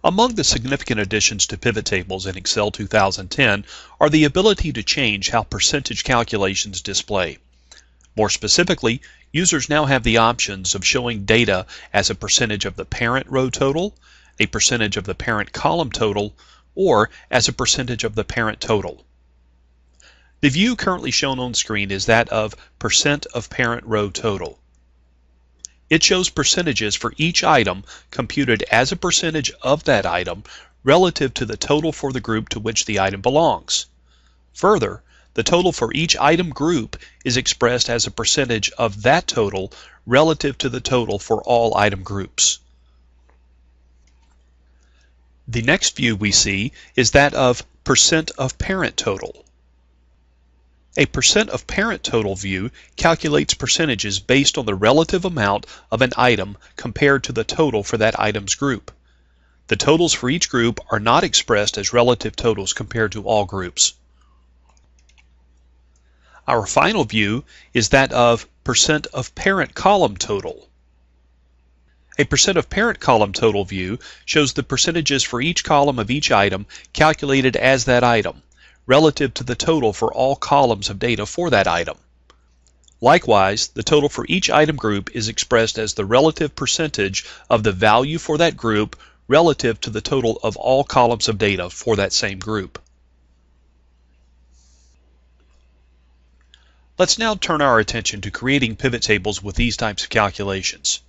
Among the significant additions to pivot tables in Excel 2010 are the ability to change how percentage calculations display. More specifically, users now have the options of showing data as a percentage of the parent row total, a percentage of the parent column total, or as a percentage of the parent total. The view currently shown on screen is that of percent of parent row total. It shows percentages for each item computed as a percentage of that item relative to the total for the group to which the item belongs. Further, the total for each item group is expressed as a percentage of that total relative to the total for all item groups. The next view we see is that of percent of parent total. A percent of parent total view calculates percentages based on the relative amount of an item compared to the total for that item's group. The totals for each group are not expressed as relative totals compared to all groups. Our final view is that of percent of parent column total. A percent of parent column total view shows the percentages for each column of each item calculated as that item, relative to the total for all columns of data for that item. Likewise, the total for each item group is expressed as the relative percentage of the value for that group relative to the total of all columns of data for that same group. Let's now turn our attention to creating pivot tables with these types of calculations.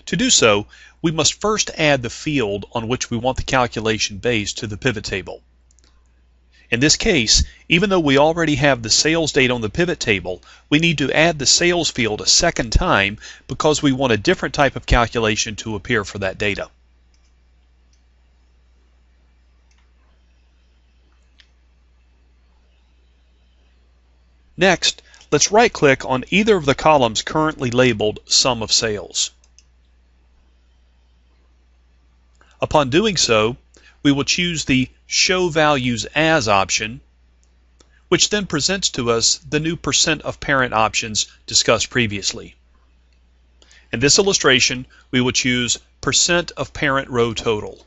To do so, we must first add the field on which we want the calculation based to the pivot table. In this case, even though we already have the sales data on the pivot table, we need to add the sales field a second time because we want a different type of calculation to appear for that data. Next, let's right-click on either of the columns currently labeled Sum of Sales. Upon doing so, we will choose the Show Values As option, which then presents to us the new percent of parent options discussed previously. In this illustration, we will choose percent of parent row total.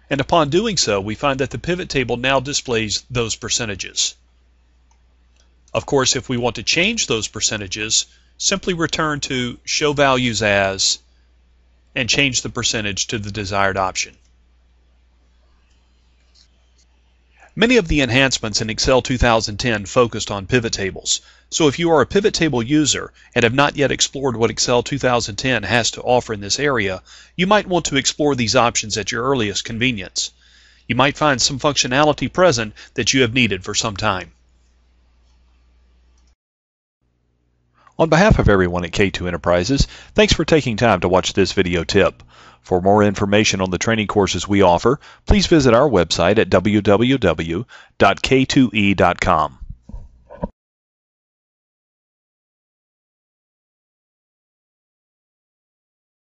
And upon doing so, we find that the pivot table now displays those percentages. Of course, if we want to change those percentages, simply return to Show Values As and change the percentage to the desired option. Many of the enhancements in Excel 2010 focused on pivot tables. So if you are a pivot table user and have not yet explored what Excel 2010 has to offer in this area, you might want to explore these options at your earliest convenience. You might find some functionality present that you have needed for some time. On behalf of everyone at K2 Enterprises, thanks for taking time to watch this video tip. For more information on the training courses we offer, please visit our website at www.k2e.com.